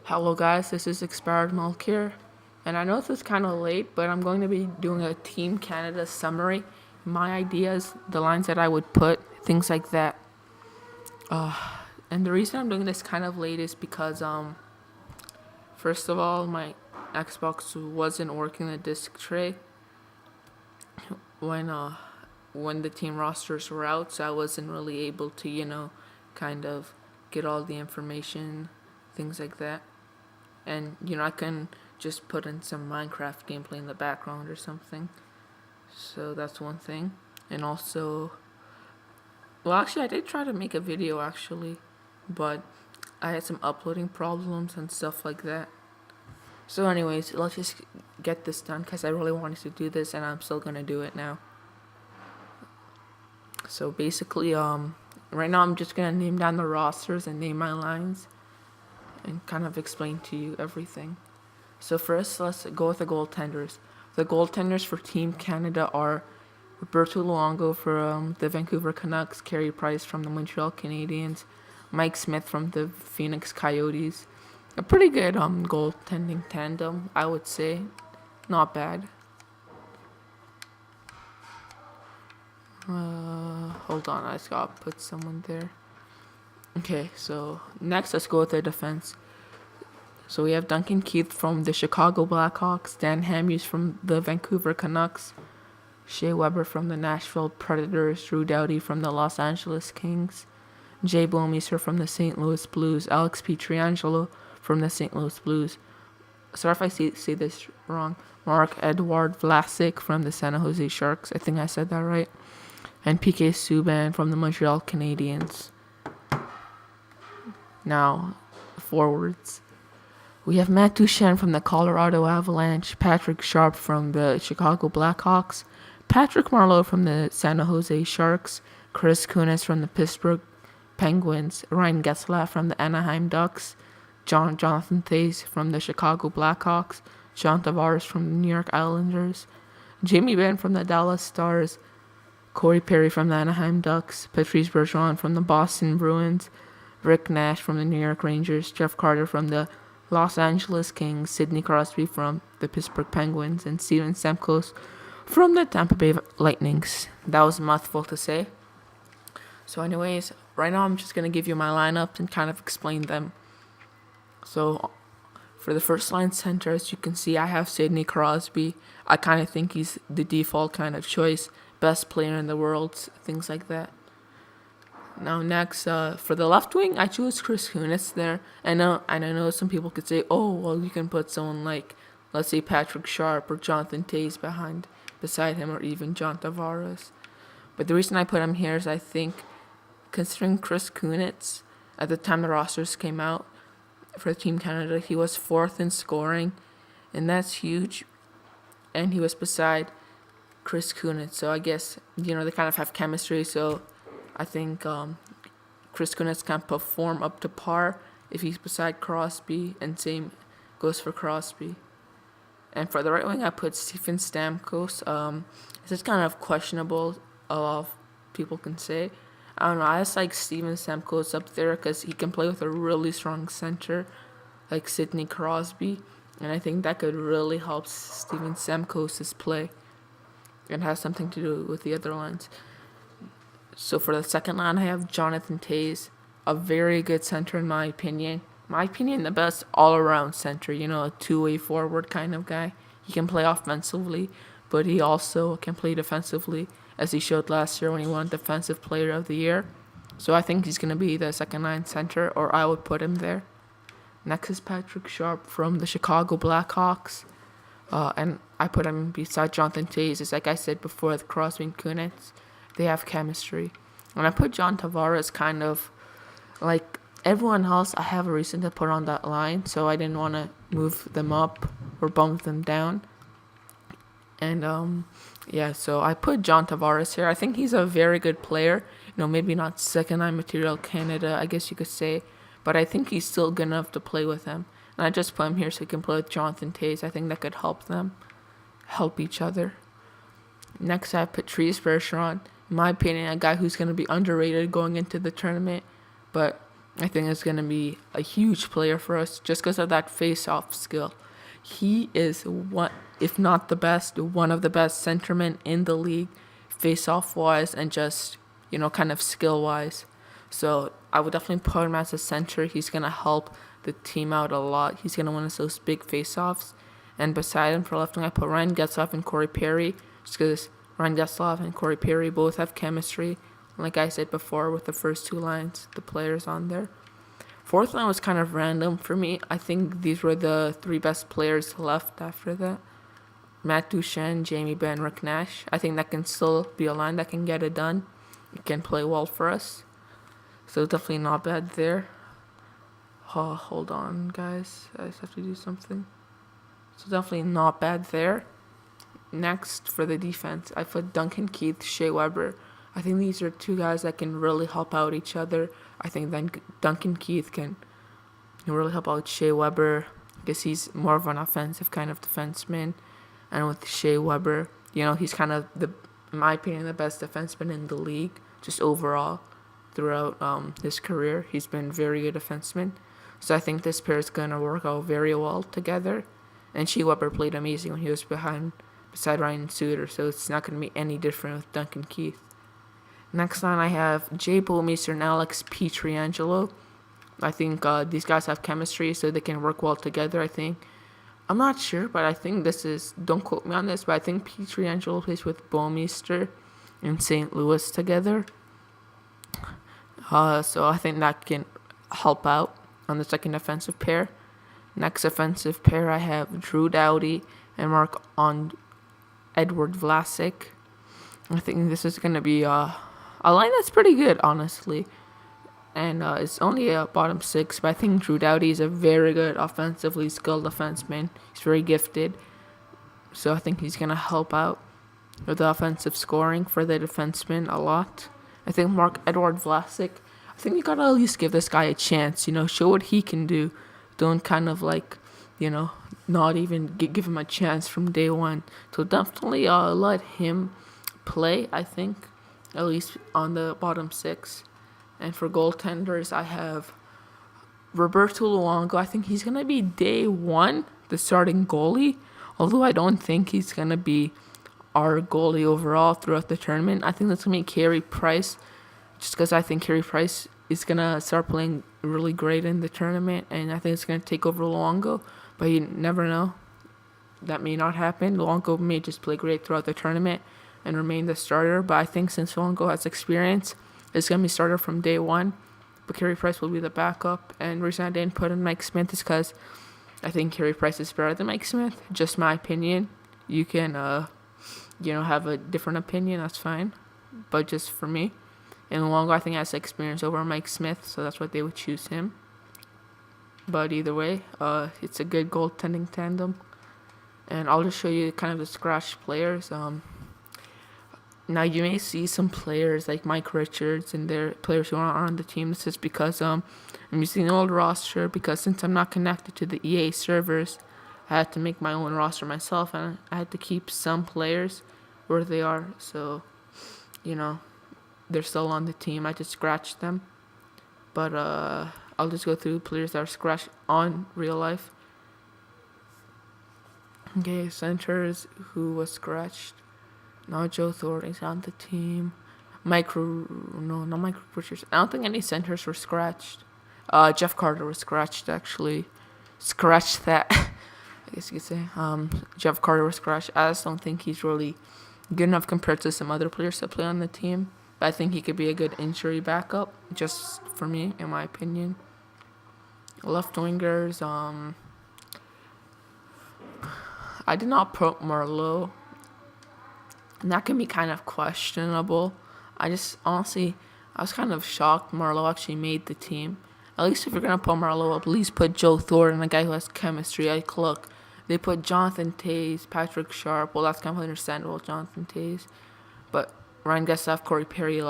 Hello guys, this is Expiredmilk here, and I know this is kind of late, but I'm going to be doing a Team Canada summary. My ideas, the lines that I would put, things like that. And the reason I'm doing this kind of late is because first of all, my Xbox wasn't working the disc tray when when the team rosters were out, so I wasn't really able to kind of get all the information, things like that. And I can just put in some Minecraft gameplay in the background or something. So that's one thing. And also, well, actually, I did try to make a video actually, but I had some uploading problems and stuff like that. So anyways, let's just get this done because I really wanted to do this and I'm still gonna do it now. So basically, right now I'm just gonna name down the rosters and name my lines and kind of explain to you everything. So first, let's go with the goaltenders. The goaltenders for Team Canada are Roberto Luongo for the Vancouver Canucks, Carey Price from the Montreal Canadiens, Mike Smith from the Phoenix Coyotes. A pretty good goaltending tandem, I would say. Not bad. Hold on, I just gotta put someone there. Okay, so next let's go with their defense. So we have Duncan Keith from the Chicago Blackhawks, Dan Hamhuis from the Vancouver Canucks, Shea Weber from the Nashville Predators, Drew Doughty from the Los Angeles Kings, Jay Bouwmeester from the St. Louis Blues, Alex Pietrangelo from the St. Louis Blues. Sorry if I say this wrong. Marc-Edouard Vlasic from the San Jose Sharks. I think I said that right. And PK Subban from the Montreal Canadiens. Now, forwards. We have Matt Duchene from the Colorado Avalanche, Patrick Sharp from the Chicago Blackhawks, Patrick Marleau from the San Jose Sharks, Chris Kunitz from the Pittsburgh Penguins, Ryan Getzlaf from the Anaheim Ducks, Jonathan Toews from the Chicago Blackhawks, John Tavares from the New York Islanders, Jamie Benn from the Dallas Stars, Corey Perry from the Anaheim Ducks, Patrice Bergeron from the Boston Bruins, Rick Nash from the New York Rangers, Jeff Carter from the Los Angeles Kings, Sidney Crosby from the Pittsburgh Penguins, and Steven Stamkos from the Tampa Bay Lightnings. That was a mouthful to say. So anyways, right now I'm just going to give you my lineups and kind of explain them. So for the first line center, as you can see, I have Sidney Crosby. I kind of think he's the default kind of choice, best player in the world, things like that. Now next, for the left wing, I choose Chris Kunitz there. And I know some people could say, oh, well, you can put someone like, let's say, Patrick Sharp or Jonathan Toews beside him, or even John Tavares. But the reason I put him here is I think, considering Chris Kunitz, at the time the rosters came out for Team Canada, he was 4th in scoring, and that's huge. And he was beside Chris Kunitz, so I guess, they kind of have chemistry, so I think Chris Kunitz can perform up to par if he's beside Crosby, and same goes for Crosby. And for the right wing, I put Steven Stamkos. It's kind of questionable, a lot of people can say. I don't know, I just like Steven Stamkos up there because he can play with a really strong center like Sidney Crosby, and I think that could really help Steven Stamkos' play and has something to do with the other lines. So for the second line, I have Jonathan Toews, a very good center in my opinion. The best all-around center, a two-way forward kind of guy. He can play offensively, but he also can play defensively, as he showed last year when he won Defensive Player of the Year. So I think he's going to be the second line center, or I would put him there. Next is Patrick Sharp from the Chicago Blackhawks. And I put him beside Jonathan Toews. It's like I said before, with Crosby and Kunitz. They have chemistry. And I put John Tavares kind of like everyone else. I have a reason to put on that line, so I didn't want to move them up or bump them down. And so I put John Tavares here. I think he's a very good player. Maybe not second line material Canada, I guess you could say, but I think he's still good enough to play with him. And I just put him here so he can play with Jonathan Toews. I think that could help each other. Next, I have Patrice Bergeron. In my opinion, a guy who's going to be underrated going into the tournament, but I think is going to be a huge player for us just because of that face-off skill. He is one, if not the best, one of the best centermen in the league, face-off wise and just kind of skill wise. So I would definitely put him as a center. He's gonna help the team out a lot. He's gonna win us those big face-offs. And beside him for left wing, I put Ryan Getzlaf and Corey Perry, just because Ryan Getzlaf and Corey Perry both have chemistry. Like I said before, with the first two lines, the players on there. Fourth line was kind of random for me. I think these were the three best players left after that. Matt Duchene, Jamie Benn, Rick Nash. I think that can still be a line that can get it done. It can play well for us. So definitely not bad there. Oh, hold on, guys. I just have to do something. So definitely not bad there. Next, for the defense, I put Duncan Keith, Shea Weber. I think these are two guys that can really help out each other. I think then Duncan Keith can really help out Shea Weber because he's more of an offensive kind of defenseman. And with Shea Weber, he's kind of, in my opinion, the best defenseman in the league, just overall, throughout his career. He's been very good defenseman. So I think this pair is going to work out very well together. And Shea Weber played amazing when he was beside Ryan Suter, so it's not going to be any different with Duncan Keith. Next line, I have Jay Bouwmeester and Alex Pietrangelo. I think these guys have chemistry, so they can work well together, I think. I'm not sure, but I think don't quote me on this, but I think Pietrangelo plays with Bouwmeester in St. Louis together. So I think that can help out on the second offensive pair. Next offensive pair, I have Drew Doughty and Edward Vlasic. I think this is going to be a line that's pretty good, honestly. And it's only a bottom six, but I think Drew Doughty is a very good offensively skilled defenseman. He's very gifted. So I think he's going to help out with the offensive scoring for the defenseman a lot. I think Edward Vlasic, I think you got to at least give this guy a chance, show what he can do. Don't kind of not even give him a chance from day one. So definitely let him play, I think, at least on the bottom six. And for goaltenders, I have Roberto Luongo. I think he's going to be day one, the starting goalie. Although I don't think he's going to be our goalie overall throughout the tournament. I think that's going to be Carey Price. Just because I think Carey Price is going to start playing really great in the tournament. And I think it's going to take over Luongo. But you never know. That may not happen. Luongo may just play great throughout the tournament and remain the starter. But I think since Luongo has experience, it's going to be starter from day one. But Carey Price will be the backup. And the reason I didn't put in Mike Smith is because I think Carey Price is better than Mike Smith. Just my opinion. You can, have a different opinion. That's fine. But just for me. And Luongo, I think, has experience over Mike Smith. So that's why they would choose him. But either way, it's a good goaltending tandem. And I'll just show you kind of the scratch players. Now, you may see some players like Mike Richards and their players who aren't on the team. This is because I'm using an old roster because since I'm not connected to the EA servers, I had to make my own roster myself, and I had to keep some players where they are. So, they're still on the team. I just scratched them. But I'll just go through players that are scratched on real life. Okay, centers who was scratched. No, Joe Thornton's on the team. Not Mike Richards. I don't think any centers were scratched. Jeff Carter was scratched, actually. Scratched that. I guess you could say. Jeff Carter was scratched. I just don't think he's really good enough compared to some other players that play on the team. But I think he could be a good injury backup, just for me, in my opinion. Left wingers, I did not put Marleau. And that can be kind of questionable. I was kind of shocked Marleau actually made the team. At least if you're going to put Marleau up, at least put Joe Thornton, a guy who has chemistry. Look, they put Jonathan Toews, Patrick Sharp. Well, that's kind of understandable, Jonathan Toews. But Ryan Getzlaf, Corey Perry,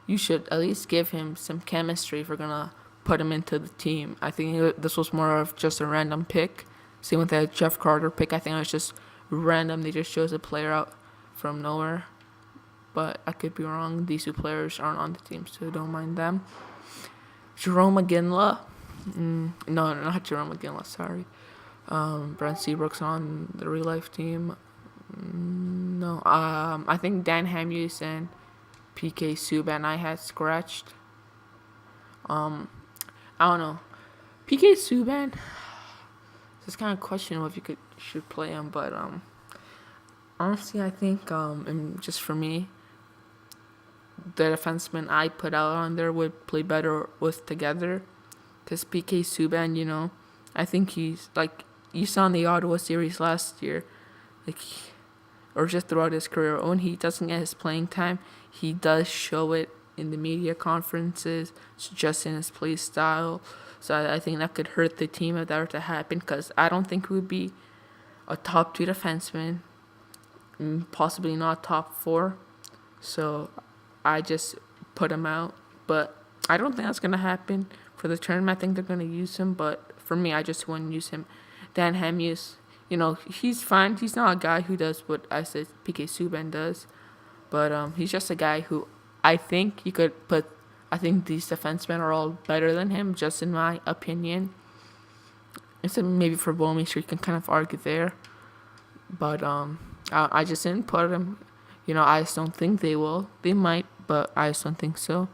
you should at least give him some chemistry if we're going to put him into the team. I think this was more of just a random pick. Same with that Jeff Carter pick. I think it was just random. They just chose a player out from nowhere. But I could be wrong. These two players aren't on the team, so don't mind them. Jerome McGinley. No, not Jerome McGinley. Sorry. Brent Seabrook's on the real life team. No. I think Dan Hamhuis and PK Subban I had scratched. I don't know. PK Subban. It's kind of questionable if you should play him, but honestly, I think and just for me, the defenseman I put out on there would play better with together. Because PK Subban, I think he's like you saw in the Ottawa series last year, like or just throughout his career, when he doesn't get his playing time, he does show it in the media conferences, just in his play style. So I think that could hurt the team if that were to happen, because I don't think we would be a top 2 defenseman, possibly not top 4. So I just put him out. But I don't think that's going to happen for the tournament. I think they're going to use him, but for me, I just wouldn't use him. Dan Hamhuis, he's fine. He's not a guy who does what I said PK Subban does, but he's just a guy who I think you could put. I think these defensemen are all better than him, just in my opinion. Except maybe for Bowman, sure you can kind of argue there, but I just didn't put him. I just don't think they will. They might, but I just don't think so.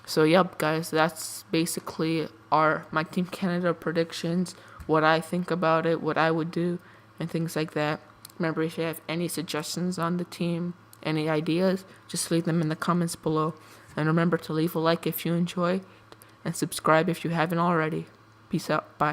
So yep, guys, that's basically my Team Canada predictions, what I think about it, what I would do, and things like that. Remember, if you have any suggestions on the team, any ideas, just leave them in the comments below. And remember to leave a like if you enjoy, and subscribe if you haven't already. Peace out. Bye.